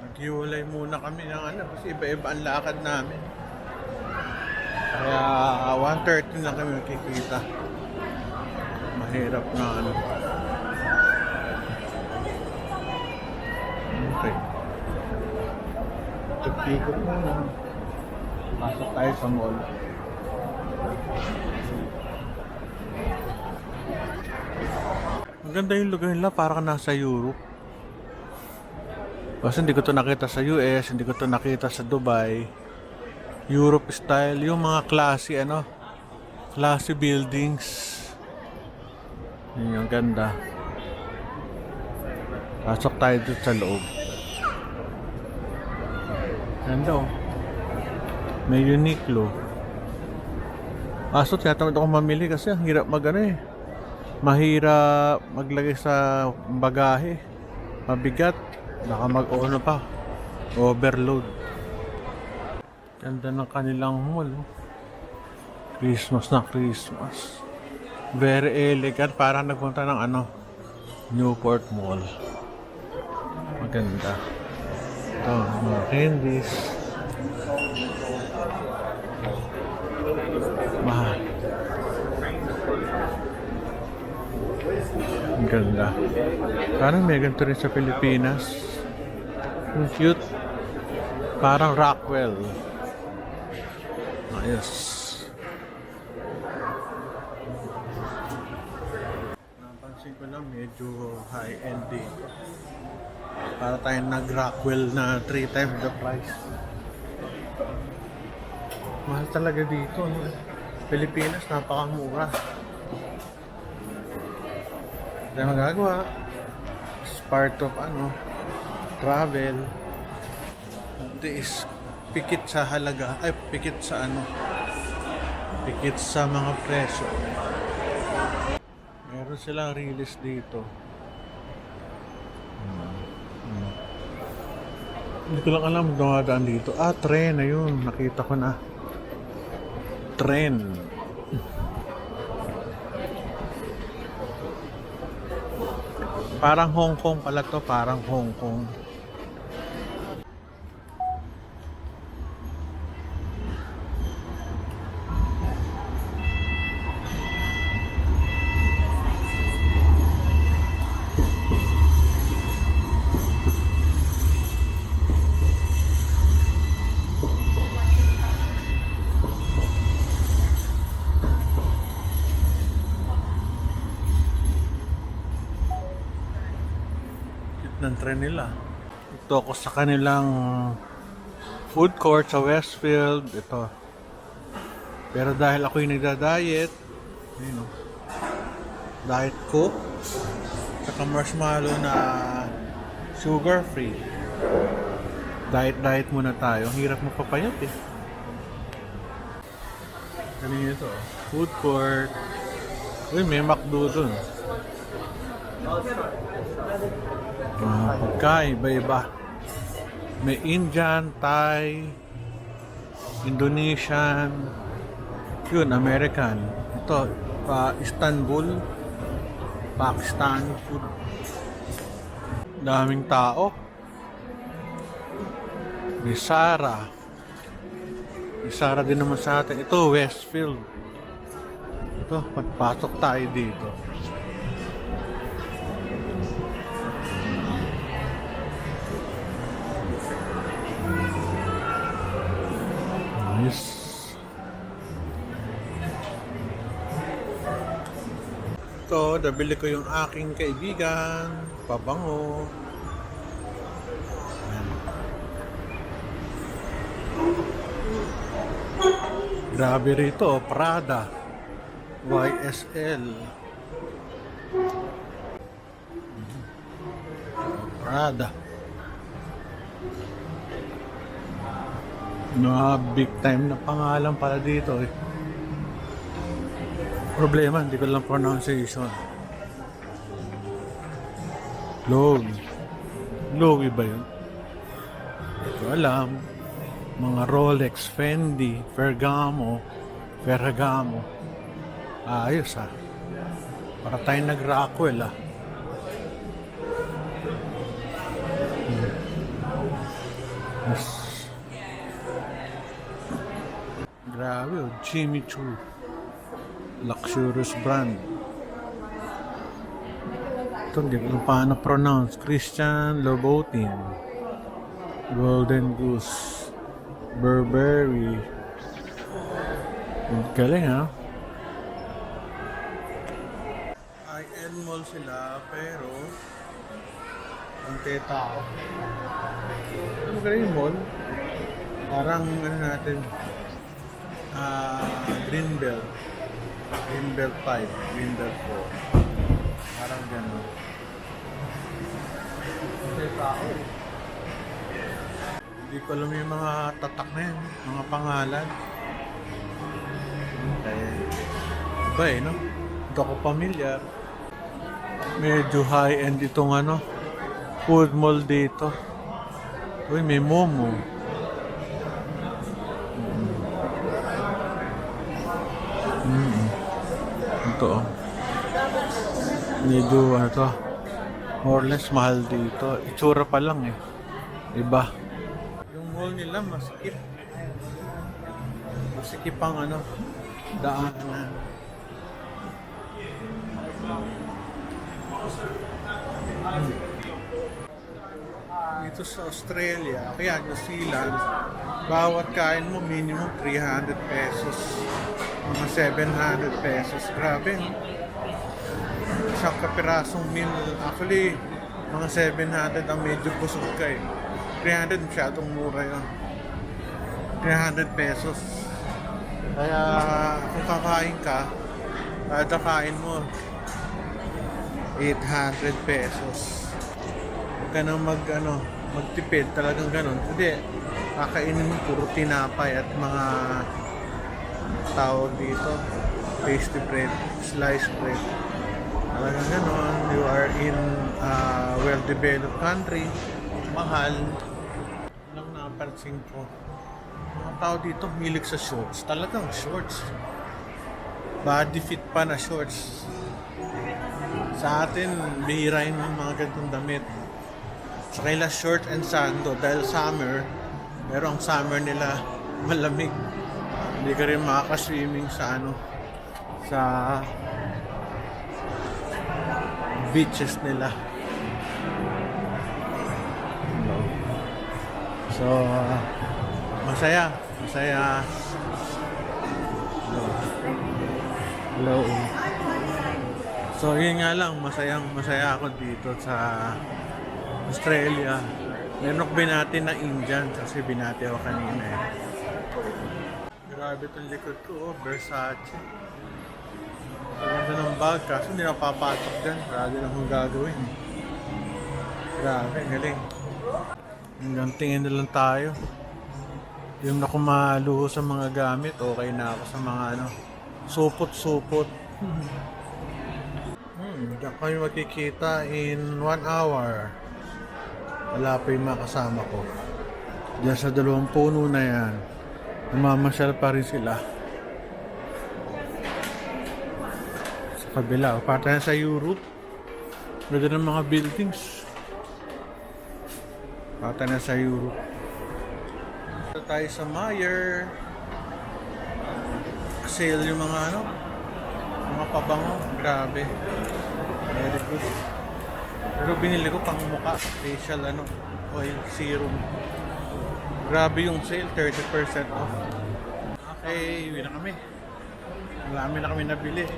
Naghiwalay muna kami ng ano kasi iba-iba ang lakad namin. Kaya 1:30 na kami magkikita. Mahirap na ano. Okay. Tiktikot muna. Pasok tayo sa mall. Maganda yung lugar nila, parang nasa Europe. Kasi hindi ko to nakita sa US, hindi ko to nakita sa Dubai. Europe style, yung mga classy classy buildings. Yun yung ganda. Pasok tayo dito sa loob. Ganda oh. May Uniqlo. Kaso tinatamad akong mamili kasi ang hirap mahirap maglagay sa bagahe. Mabigat. Baka mag-ono pa. Overload. Ganda ng kanilang mall. Oh. Christmas na Christmas. Very elegant. Parang nagpunta ng Newport Mall. Maganda. Ito, mga candies. Mahal. Ang ganda. Parang may ganito rin sa Pilipinas. Ang cute. Parang Rockwell. Ayos. Napansin ko lang medyo high-end dito. Para tayong nag-Rockwell na 3 times the price. Mahal talaga dito. No? Pilipinas, napakamura. Hindi tayo magagawa. It's part of travel. This pikit sa halaga. Ay, pikit sa pikit sa mga presyo. Meron silang release dito. Hindi ko lang alam dumadaan dito. Tren na yun. Nakita ko na. Tren. Parang Hong Kong pala to. Parang Hong Kong. Ng tren nila. Ito ako sa kanilang food court sa Westfield. Ito. Pero dahil ako'y nagda-diet, diet coke, saka marshmallow na sugar free. Diet muna tayo. Ang hirap magpapayat eh. Kanina ito. Food court. Uy, may McDo dun. Pagkain, iba-iba. May Indian, Thai, Indonesian, yun, American. Ito, Istanbul, Pakistan food. Daming tao. May Sara. May Sara din naman sa atin. Ito, Westfield. Ito, pagpasok tayo dito. Nice. Ito, nabili ko yung aking kaibigan. Pabango. Ayan. Grabe rito, Prada. YSL. Prada. Big time na pangalan pala dito eh. Problema, hindi ko lang pronunciation. Logi ba yun? Hindi ko alam. Mga Rolex, Fendi, Ferragamo. Ayos ah. Para tayo nag-Rockwell ah. Yes. Grabe, oh. Jimmy Choo. Luxurious brand. Ito, hindi ko paano pronounce. Christian Louboutin. Golden Goose. Burberry. Ang galing, ha? High-end mall sila, pero ang tao. Ano galing yung mall? Parang ano natin, Greenbelt. Greenbelt 5, Greenbelt 4. Parang gano'n. Ang tao. Hindi ko alam yung mga tatak na yan, mga pangalan. Kaya, iba eh, no? Hindi ako pamilyar. Medyo high-end itong ano, food mall dito. Uy, may Momo. Ito oh. Medyo ano to, more or less mahal dito. Itsura pa lang eh. Iba. Yung mall nila masikip. Masikip ang ano, daanan. Dito sa Australia, kaya New Zealand, bawat kain mo minimum 300 pesos. Mga 700 pesos. Grabe, no? Isang kapirasong meal. Actually, mga 700 ang medyo busog ka eh. 300 masyadong mura yun. 300 pesos. Kaya kung kakain ka, kada kain mo 800 pesos. Huwag ka nang magtipid, talagang ganun. Hindi, kakainin mo puro tinapay at mga tawag dito, pastry bread, sliced bread. Talagang ganun, you are in a well-developed country, mahal. Lang napansin ko, mga tao dito hilig sa shorts, talagang shorts. Body fit pa na shorts. Sa atin, bihira yung mga ganitong damit. Sa kanila short and sando dahil summer, pero ang summer nila malamig. Hindi ka rin makaka-swimming sa sa beaches nila. So, masaya. Hello. So, yun nga lang, masaya ako dito sa Australia. Meron ko binati na Indian kasi binati ako kanina eh. Grabe itong likod ko, Versace. Ganda ng bag, kaso hindi napapatok dyan. Grabe lang kung gagawin. Grabe, galing. Hanggang tingin na lang tayo. Yung na kumaluho sa mga gamit, okay na ako sa mga supot-supot. Diyan kami magkikita in 1 hour. Wala pa yung mga kasama ko. Diyan sa 2 puno na yan. Namamasyal pa rin sila. Sa kabila. Parta na sa Europe. Ganda ng mga buildings. Parta na sa Europe. Ito tayo sa Myer. Sale yung mga mga pabango. Grabe. Very good. Pero binili ko pang mukha. Facial oil serum. Grabe yung sale, 30% off. Okay, uwi na kami. Marami na kami nabili.